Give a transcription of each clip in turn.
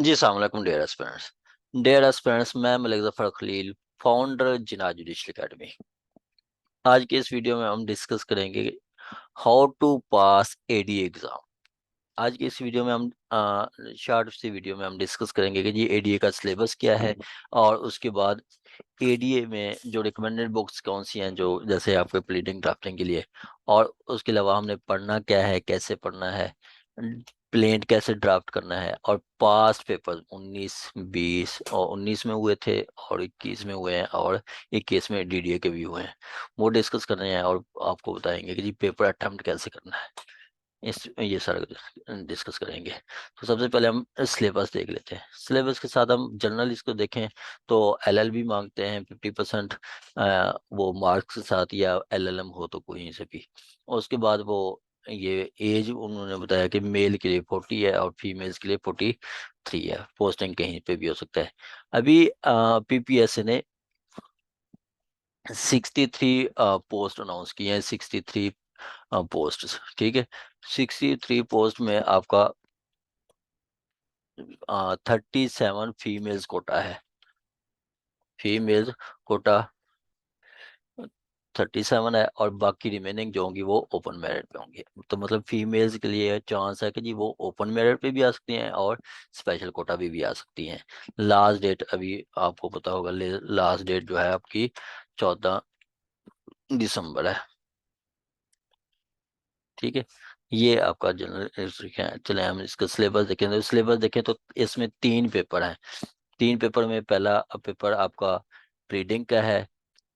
जी अस्सलाम वालेकुम dear aspirants, मैं Malik Zafar Khalil, founder Jina judicial academy. आज के इस वीडियो में हम डिस्कस करेंगे how to pass ADA exam. आज की इस वीडियो में हम शॉर्ट सी वीडियो में हम डिस्कस करेंगे कि जी एडीए का सिलेबस क्या है, और उसके बाद एडीए में जो रिकमेंडेड बुक्स कौन सी हैं जो जैसे आपके प्लीडिंग ड्राफ्टिंग के लिए, और उसके अलावा हमने पढ़ना क्या है, कैसे पढ़ना है, प्लेंट कैसे ड्राफ्ट करना है, और पास्ट पेपर 19 20 और 19 में हुए थे और 21 में हुए हैं और 21 में डीडीए के भी हुए हैं, वो डिस्कस कर रहे हैं और आपको बताएंगे कि जी पेपर अटेम्प्ट कैसे करना है। इस ये सारा डिस्कस करेंगे। तो सबसे पहले हम सिलेबस देख लेते हैं। सिलेबस के साथ हम जनरल इसको देखें तो एलएलबी मांगते हैं 50%, वो मार्क्स के साथ, या एलएलएम हो तो कोई से भी। और उसके बाद वो ये एज उन्होंने बताया कि मेल के लिए 40 है और फीमेल्स के लिए 43 है। पोस्टिंग कहीं पे भी हो सकता है। अभी पीपीएससी ने 63 पोस्ट अनाउंस किए हैं, 63 पोस्ट। ठीक है, 63 पोस्ट में आपका 37 फीमेल्स कोटा है। फीमेल्स कोटा 37 है, और बाकी रिमेनिंग जो होंगी वो ओपन मेरिट पे होंगी। तो मतलब फीमेल्स के लिए चांस है कि जी वो ओपन मेरिट पे भी आ सकती हैं और स्पेशल कोटा भी आ सकती हैं। लास्ट डेट अभी आपको पता होगा, लास्ट डेट जो है आपकी 14 दिसंबर है। ठीक है, ये आपका जनरल है। चले हम इसका सिलेबस देखें, तो सिलेबस देखें तो इसमें 3 पेपर हैं। 3 पेपर में पहला पेपर आपका रीडिंग का है,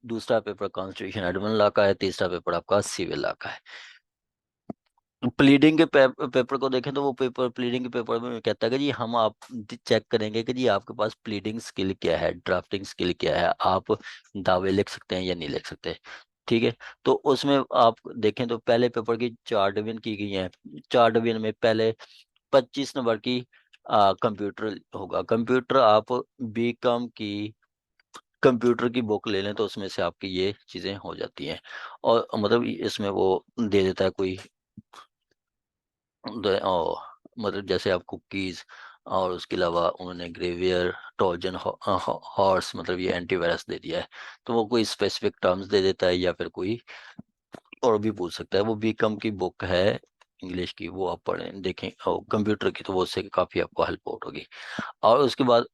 दूसरा पेपर कॉन्स्टिट्यूशन एडमिन लॉ का है, तीसरा पेपर आपका सिविल लॉ का है। प्लीडिंग के पेपर को देखें तो वो पेपर प्लीडिंग के पेपर में कहता है कि जी हम आप चेक करेंगे कि जी आपके पास प्लीडिंग स्किल क्या है, ड्राफ्टिंग स्किल क्या है, आप दावे लिख सकते हैं या नहीं लिख सकते। ठीक है, तो उसमें आप देखें तो पहले पेपर की 4 डिवीजन की गई है। 4 डिवीजन में पहले 25 नंबर की कंप्यूटर होगा। कंप्यूटर आप बीकॉम की कंप्यूटर की बुक ले लें तो उसमें से आपकी ये चीज़ें हो जाती हैं। और मतलब इसमें वो दे देता है कोई मतलब जैसे आप कुकीज़, और उसके अलावा उन्होंने ग्रेवियर ट्रोजन हॉर्स, मतलब ये एंटीवायरस दे दिया है। तो वो कोई स्पेसिफिक टर्म्स दे देता है या फिर कोई और भी पूछ सकता है। वो बीकॉम की बुक है इंग्लिश की, वो आप पढ़ें देखें, और कंप्यूटर की तो वो उससे काफ़ी आपको हेल्प आउट होगी। और उसके बाद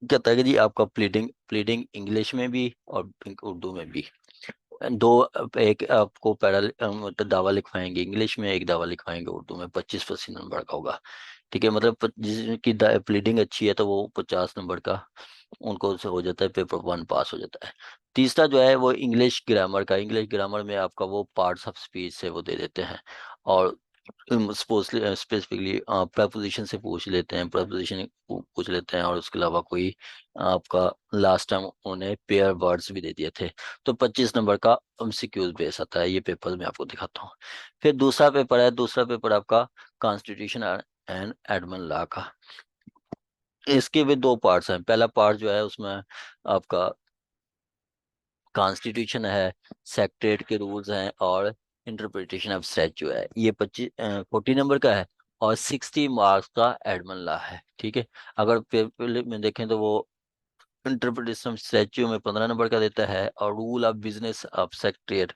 कहता है कि जी आपका प्लीडिंग प्लीडिंग इंग्लिश में भी और उर्दू में भी दो, एक आपको मतलब दावा लिखवाएंगे इंग्लिश में, एक दावा लिखवाएंगे उर्दू में। 25-25 नंबर का होगा। ठीक है, मतलब जिसकी प्लीडिंग अच्छी है तो वो 50 नंबर का उनको से हो जाता है, पेपर 1 पास हो जाता है। तीसरा जो है वो इंग्लिश ग्रामर का। इंग्लिश ग्रामर में आपका वो पार्ट्स ऑफ स्पीच से वो दे देते हैं, और स्पेसिफिकली प्रपोजिशन से पूछ लेते हैं, प्रपोजिशन पूछ लेते हैं, और उसके अलावा कोई आपका लास्ट टाइम उन्हें पेयर वर्ड्स भी दे दिए थे। तो 25 नंबर का एमसीक्यूज बेस आता है। ये पेपर मैं आपको दिखाता हूँ। फिर दूसरा पेपर है, दूसरा पेपर आपका कॉन्स्टिट्यूशन एंड एडमिन लॉ का। इसके भी 2 पार्ट्स हैं। पहला पार्ट जो है उसमें आपका कॉन्स्टिट्यूशन है, सेक्रेटरीट के रूल्स हैं, और इंटरप्रिटेशन ऑफ स्टैच्यू है। ये 40 नंबर का है, और 60 मार्क्स का एडमिन लॉ है। ठीक है, अगर पेपर में देखें तो वो इंटरप्रिटेशन ऑफ स्टैच्यू में 15 नंबर का देता है, और rule of business of secretariat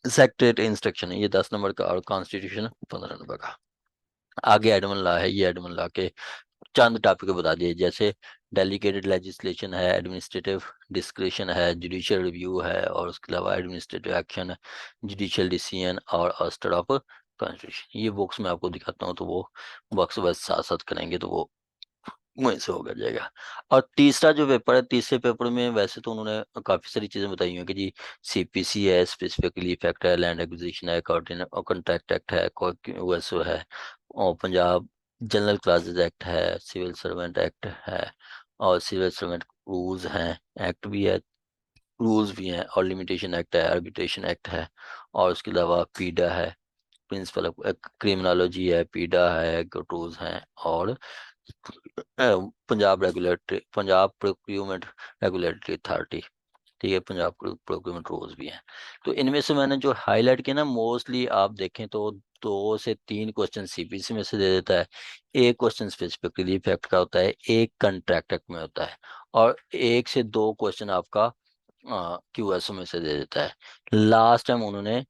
secretariat instruction है ये 10 नंबर का, और कॉन्स्टिट्यूशन 15 नंबर का। आगे एडमिन लॉ है। ये एडमिन लॉ के चंद टॉपिक बता दिए, जैसे डेलीगेटेड लेजिस्लेशन है, एडमिनिस्ट्रेटिव डिस्क्रिशन है, जुडिशियल रिव्यू है, और उसके अलावा एडमिनिस्ट्रेटिव एक्शन, जुडिशियल डिसीजन, और ऑस्टर ऑफ कॉन्स्टिट्यूशन। ये बुक्स मैं आपको दिखाता हूँ, तो वो बॉक्स बस साथ साथ करेंगे तो वो वहीं से होगा जाएगा। और तीसरा जो पेपर है, तीसरे पेपर में वैसे तो उन्होंने काफ़ी सारी चीज़ें बताई हुई हैं कि जी सीपीसी है, स्पेसिफिकली इफेक्ट है, लैंड एक्विजिशन है, कॉन्ट्रैक्ट एक्ट है, वैसो है, और पंजाब जनरल क्लासेस एक्ट है, सिविल सर्वेंट एक्ट है, और सिविल सर्वेंट रूल्स हैं, एक्ट भी है, रूल्स भी हैं, और लिमिटेशन एक्ट है, आर्बिट्रेशन एक्ट है, और उसके अलावा पीडा है, प्रिंसिपल क्रिमिनोलॉजी है, पीडा है, गटूज हैं, और पंजाब प्रोक्यूरमेंट रेगुलेटरी अथॉरिटी। ठीक है, पंजाब प्रोक्योरमेंट रूल्स भी हैं। तो इनमें से मैंने जो हाईलाइट किया ना, मोस्टली आप देखें तो 2 से 3 क्वेश्चन सीपीसी में से दे देता है, एक क्वेश्चन स्पेसिफिक रिलीफ एक्ट का होता है, एक कंट्रैक्ट एक्ट में होता है, और 1 से 2 क्वेश्चन आपका क्यूएसओ में से दे देता है। लास्ट टाइम उन्होंने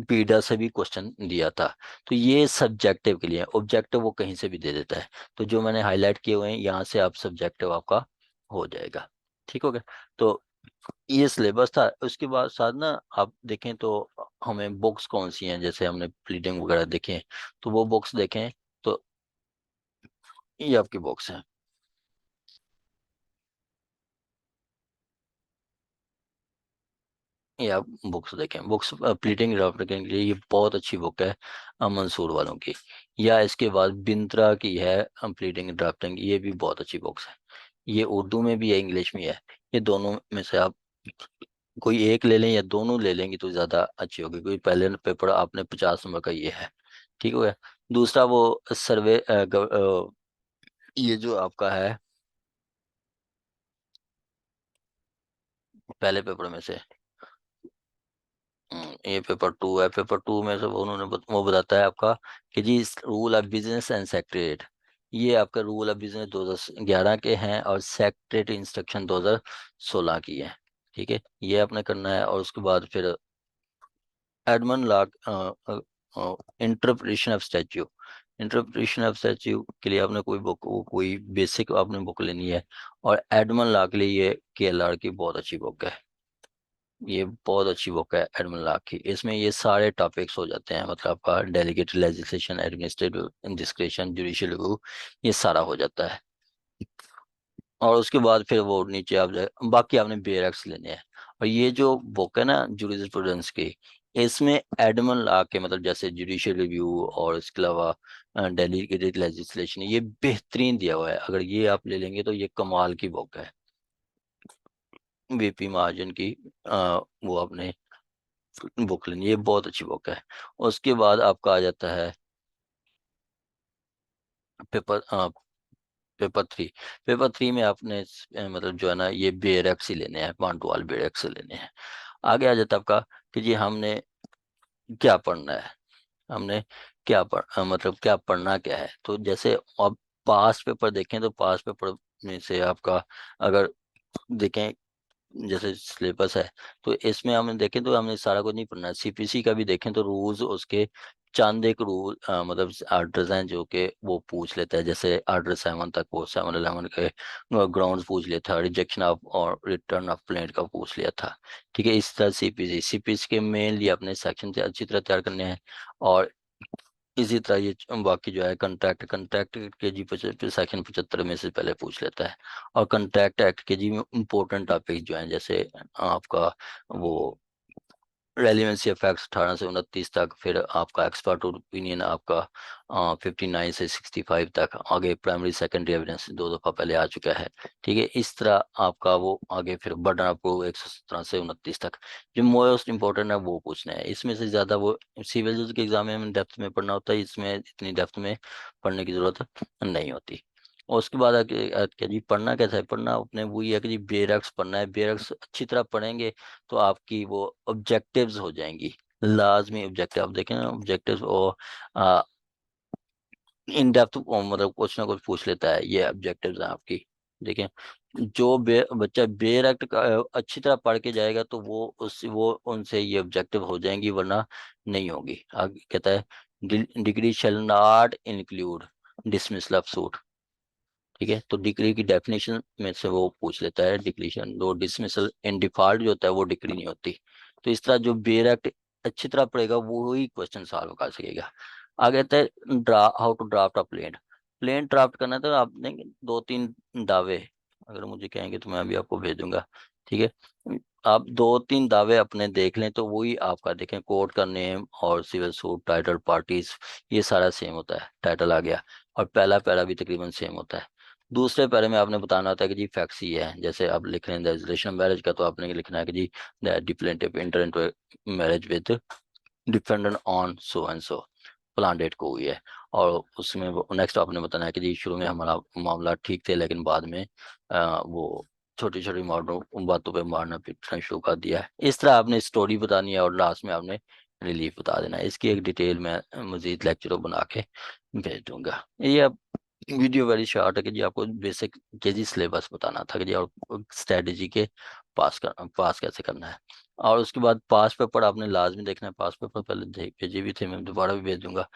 बीडा से भी क्वेश्चन दिया था। तो ये सब्जेक्टिव के लिए, ऑब्जेक्टिव वो कहीं से भी दे देता है। तो जो मैंने हाईलाइट किए हुए हैं यहाँ से आप सब्जेक्टिव आपका हो जाएगा। ठीक हो गया। तो ये सिलेबस था। उसके बाद साथ ना आप देखें तो हमें बुक्स कौन सी हैं, जैसे हमने प्लीडिंग वगैरह देखें, तो वो बुक्स देखें। तो ये आपकी बुक्स हैं, ये आप बुक्स देखें। बुक्स प्लीडिंग ड्राफ्टिंग के लिए ये बहुत अच्छी बुक है, मंसूर वालों की। या इसके बाद बिंद्रा की है प्लीडिंग ड्राफ्टिंग, ये भी बहुत अच्छी बुक्स है। ये उर्दू में भी है, इंग्लिश में है। ये दोनों में से आप कोई एक ले लें या दोनों ले लेंगे तो ज़्यादा अच्छी होगी, क्योंकि पहले पेपर आपने 50 नंबर का ये है। ठीक हो गया। दूसरा वो सर्वे ये जो आपका है पहले पेपर में से, ये पेपर 2 है। पेपर 2 में से वो उन्होंने वो बताता है आपका कि जी rule of business and secretariat, ये आपका रूल ऑफ बिजनेस 2011 के हैं और सेक्रेटरी इंस्ट्रक्शन 2016 की है। ठीक है, ये आपने करना है। और उसके बाद फिर Edmund law, interpretation of statue, interpretation of statue के लिए आपने कोई बुक, कोई बेसिक आपने बुक लेनी है। और एडमन लॉ के लिए ये केएलआर की बहुत अच्छी बुक है। ये बहुत अच्छी बुक है एडमन लॉ की। इसमें ये सारे टॉपिक्स हो जाते हैं, मतलब आपका delegate legislation, administrative description, judicial review, ये सारा हो जाता है। और उसके बाद फिर वो नीचे आप जाए, बाकी आपने बेयरक्स लेने हैं। और ये जो बुक है ना जूरिस्प्रूडेंस की, इसमें एडमन लॉ के मतलब जैसे जुडिशियल रिव्यू और इसके अलावा डेलीगेटेड लेजिस्लेशन, ये बेहतरीन दिया हुआ है। अगर ये आप ले लेंगे तो ये कमाल की बुक है, वीपी महाजन की। वो आपने बुक लेनी, ये बहुत अच्छी बुक है। उसके बाद आपका आ जाता है पेपर पेपर 3। पेपर 3 में आपने मतलब जो है ना ये बेयरक्स ही लेने हैं, पांटवाल बेयरक्स लेने हैं। आगे आ जाता है आपका कि जी हमने क्या पढ़ना है, हमने मतलब क्या पढ़ना क्या है। तो जैसे अब पास्ट पेपर देखें तो पास्ट पेपर में से आपका अगर देखें, जैसे सिलेबस है, तो इसमें हमने देखें तो हमने सारा कुछ नहीं पढ़ना। सीपीसी का भी देखें तो रूल्स उसके चंद एक रूल मतलब आर्डर्स हैं जो कि वो पूछ लेता है। जैसे आर्डर 7 तक, वो 7-11 के ग्राउंड्स पूछ लेता था, रिजेक्शन ऑफ और रिटर्न ऑफ प्लेंट का पूछ लिया था। ठीक है, इस तरह सीपीसी के मेनली अपने सेक्शन से अच्छी तरह तैयार करने हैं। और इसी तरह ये बाकी जो है कंट्रैक्ट के जी सेक्शन 75 में से पहले पूछ लेता है। और कंट्रैक्ट एक्ट के जी में इम्पोर्टेंट टॉपिक जो हैं, जैसे आपका वो रेलिवेंसी फैक्ट्स 18 से 29 तक, फिर आपका एक्सपर्ट ओपिनियन आपका 59 से 65 तक, आगे प्राइमरी सेकेंडरी एविडेंस 2 दफा पहले आ चुका है। ठीक है, इस तरह आपका वो आगे फिर बर्डन आपको 117 से 29 तक जो मोस्ट इंपॉर्टेंट है वो पूछना है। इसमें से ज़्यादा वो सिविल जज के एग्जाम में डेप्थ में पढ़ना होता है, इसमें इतनी डेप्थ में पढ़ने की ज़रूरत नहीं होती। और उसके बाद क्या जी पढ़ना कैसा है, पढ़ना अपने वही है कि जी बेरक्स पढ़ना है। बेरक्स अच्छी तरह पढ़ेंगे तो आपकी वो ऑब्जेक्टिव्स हो जाएंगी, लाजमी ऑब्जेक्टिव। आप देखें ना ऑब्जेक्टिव्स, और इन डेप्थ मतलब कुछ ना कुछ पूछ लेता है, ये ऑब्जेक्टिव्स हैं आपकी। देखें, जो बच्चा बेरक्ट का अच्छी तरह पढ़ के जाएगा तो वो उनसे ये ऑब्जेक्टिव हो जाएंगी, वरना नहीं होगी। आगे कहता है degree shall not include dismissal of suit. ठीक है, तो डिग्री की डेफिनेशन में से वो पूछ लेता है डिक्रीशन, दो डिसमिसल इन डिफॉल्ट जो होता है वो डिग्री नहीं होती। तो इस तरह जो बेरक्ट अच्छी तरह पढ़ेगा वो ही क्वेश्चन सॉल्व कर सकेगा। आगे आता है how to draft a plaint. Plaint draft करना है तो आपने 2-3 दावे, अगर मुझे कहेंगे तो मैं भी आपको भेज दूंगा। ठीक है, आप 2-3 दावे अपने देख लें तो वही आपका देखें, कोर्ट का नेम और सिविल सूट टाइटल पार्टीज, ये सारा सेम होता है, टाइटल आ गया। और पहला पैरा भी तकरीबन सेम होता है। दूसरे पैरे में आपने बताना होता है कि जी फैक्ट्स ये है। जैसे आप लिख रहे हैं रेजिस्ट्रेशन मैरिज का, तो आपने लिखना है कि जी the plaintiff enter into marriage with defendant on so and so, plan date को हुई है। और उसमें नेक्स्ट आपने बताना है कि जी शुरू में हमारा मामला ठीक थे लेकिन बाद में वो छोटी छोटी मारने बातों पे मारना पीटना शुरू कर दिया है। इस तरह आपने स्टोरी बतानी है और लास्ट में आपने रिलीफ बता देना है। इसकी एक डिटेल मैं मजीद लेक्चर बना के भेज दूंगा। ये अब वीडियो वेरी शॉर्ट है कि जी आपको बेसिक के जी सिलेबस बताना था कि जी और स्ट्रेटजी के पास कैसे करना है। और उसके बाद पास पेपर आपने लाजमी देखना है। पास पेपर पहले भेजे भी थे, मैं दोबारा भी भेज दूंगा।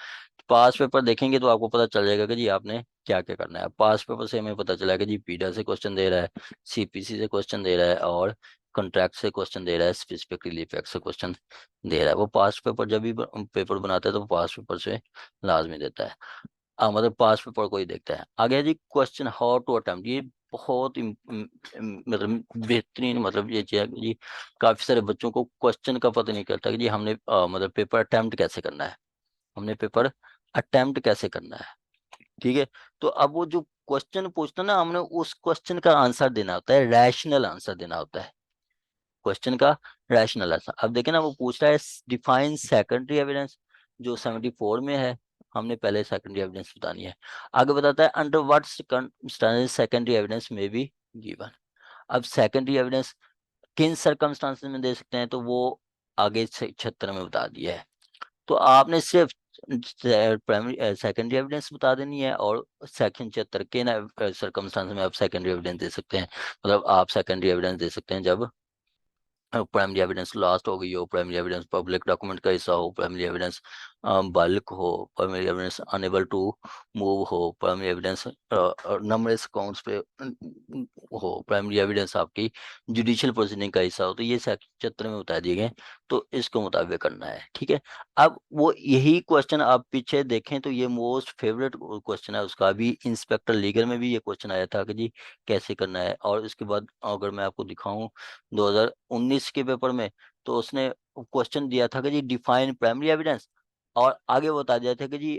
पास पेपर देखेंगे तो आपको पता चल जाएगा कि जी आपने क्या क्या करना है। पास पेपर से हमें पता चला कि जी पीडा से क्वेश्चन दे रहा है, सीपीसी से क्वेश्चन दे रहा है और कॉन्ट्रैक्ट से क्वेश्चन दे रहा है, स्पेसिफिक रिलीफ एक्ट से क्वेश्चन दे रहा है। वो पास पेपर जब भी पेपर बनाता है तो पास पेपर से लाजमी देता है। मतलब पास पेपर को ही देखता है। आगे है जी क्वेश्चन हाउ टू अटेम्प्ट। ये बहुत मतलब बेहतरीन, मतलब ये चीज़ है कि जी काफी सारे बच्चों को क्वेश्चन का पता नहीं चलता कि जी हमने मतलब पेपर अटेम्प्ट कैसे करना है, हमने पेपर अटेम्प्ट कैसे करना है। ठीक है, तो अब वो जो क्वेश्चन पूछता है ना, हमने उस क्वेश्चन का आंसर देना होता है, रैशनल आंसर देना होता है क्वेश्चन का, रैशनल आंसर। अब देखें ना, वो पूछ रहा है डिफाइन सेकेंडरी एविडेंस, जो 74 में है। हमने पहले सेकेंडरी एविडेंस बतानी है। आगे बताता है अंडर व्हाट सेकेंडरी एविडेंस में बी गिवन। अब सेकेंडरी एविडेंस किन सर्कमस्टांसेस में दे सकते हैं, तो वो आगे से 76 में बता दिया है। तो आपने सिर्फ प्राइमरी सेकेंडरी एविडेंस बता देनी है, और सेक्शन 76 के ना सर्कमस्टांस में आप सेकेंडरी एविडेंस दे सकते हैं। मतलब आप सेकेंडरी एविडेंस दे सकते हैं जब प्राइमरी एविडेंस लास्ट हो गई हो, प्राइमरी एविडेंस पब्लिक डॉक्यूमेंट का हिस्सा हो, प्राइमरी एविडेंस बल्क हो, primary evidence unable to move हो, प्राइमरी एविडेंस नंबरलेस अकाउंट्स पे हो, प्राइमरी एविडेंस आपकी जुडिशियल प्रोसीडिंग का हिस्सा हो। तो ये सेक्शन 76 में बता दिए गए, तो इसको मुताबिक करना है। ठीक है, अब वो यही क्वेश्चन आप पीछे देखें तो ये मोस्ट फेवरेट क्वेश्चन है उसका भी। इंस्पेक्टर लीगल में भी ये क्वेश्चन आया था कि जी कैसे करना है। और इसके बाद अगर मैं आपको दिखाऊं 2019 के पेपर में, तो उसने क्वेश्चन दिया था कि जी डिफाइन प्राइमरी एविडेंस, और आगे बता दिया था कि जी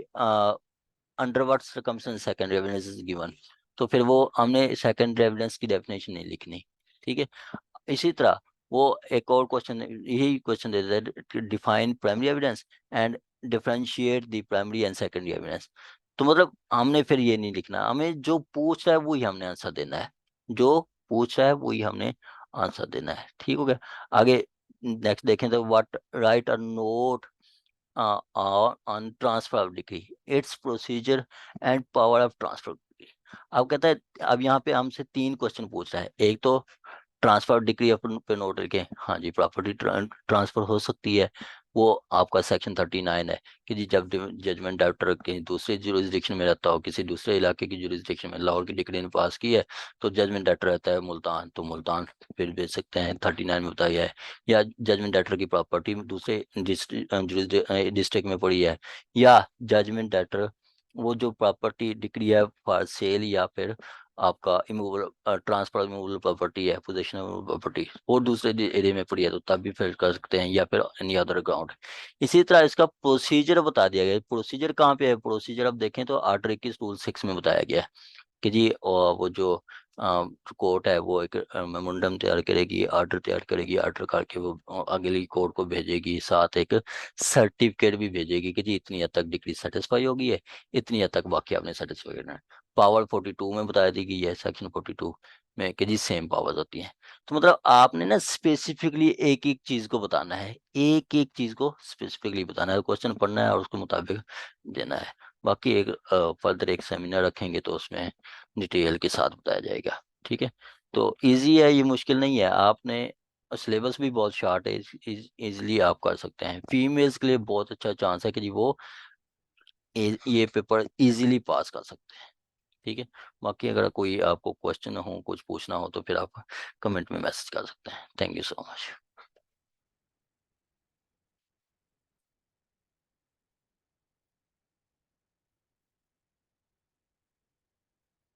under what circumstances secondary evidence is given. तो फिर वो हमने सेकेंडरी एविडेंस की डेफिनेशन नहीं लिखनी। ठीक है, इसी तरह वो एक और क्वेश्चन, यही क्वेश्चन दे देता है define primary evidence and differentiate the primary and secondary evidence. तो मतलब हमने फिर ये नहीं लिखना, हमें जो पूछ रहा है वही हमने आंसर देना है, जो पूछ रहा है वही हमने आंसर देना है। ठीक हो गया। आगे नेक्स्ट देखें तो what right a note on transfer of degree, it's procedure and power of transfer degree. अब कहता है, अब यहाँ पे हमसे तीन क्वेश्चन पूछ रहा है। एक तो ट्रांसफर डिग्री अपन पे नोट रखे, हाँ जी प्रॉपर्टी ट्रांसफर हो सकती है। वो आपका सेक्शन 39 है कि जी जब जजमेंट डायरेक्टर कहीं दूसरे जुरिस्डिक्शन में रहता हो, किसी दूसरे इलाके की जुरिस्डिक्शन में, लाहौर की डिग्री ने पास की है तो जजमेंट डायरेक्टर रहता है मुल्तान, तो मुल्तान फिर भेज सकते हैं, 39 में बताया है। या जजमेंट डायरेक्टर की प्रॉपर्टी दूसरे डिस्ट्रिक्ट में पड़ी है, या जजमेंट डायरेक्टर वो जो प्रॉपर्टी डिग्री है फॉर सेल या फिर आपका इमूवल ट्रांसफर इमूवल प्रॉपर्टी है, पोजेशन प्रॉपर्टी वो दूसरे एरिया में पड़ी है, तो तब भी फिर कर सकते हैं, या फिर एनी अदर ग्राउंड। इसी तरह इसका प्रोसीजर बता दिया गया है। प्रोसीजर कहाँ पे है, प्रोसीजर अब देखें तो आर्टिकल 21 रूल 6 में बताया गया है कि जी वो जो कोर्ट है वो एक मेमोरेंडम तैयार करेगी, आर्डर तैयार करेगी, आर्डर करके वो अगली कोर्ट को भेजेगी, साथ एक सर्टिफिकेट भी भेजेगी कि जी इतनी हद तक डिग्री सेटिस्फाई होगी है, इतनी हद तक बाकी आपने सेटिस्फाई करना है। पावर 42 में बता दी गई है, सेक्शन 42 में कि जी सेम पावर्स होती हैं। तो मतलब आपने ना स्पेसिफिकली एक एक चीज को बताना है, एक एक चीज को स्पेसिफिकली बताना है, क्वेश्चन पढ़ना है और उसके मुताबिक देना है। बाकी एक फर्दर एक सेमिनार रखेंगे तो उसमें डिटेल के साथ बताया जाएगा। ठीक है, तो इजी है, ये मुश्किल नहीं है। आपने सिलेबस भी बहुत शार्ट है, इजीली आप कर सकते हैं। फीमेल्स के लिए बहुत अच्छा चांस है कि जी वो ये पेपर इजीली पास कर सकते हैं। ठीक है, बाकी अगर कोई आपको क्वेश्चन हो, कुछ पूछना हो तो फिर आप कमेंट में मैसेज कर सकते हैं। Thank you so much.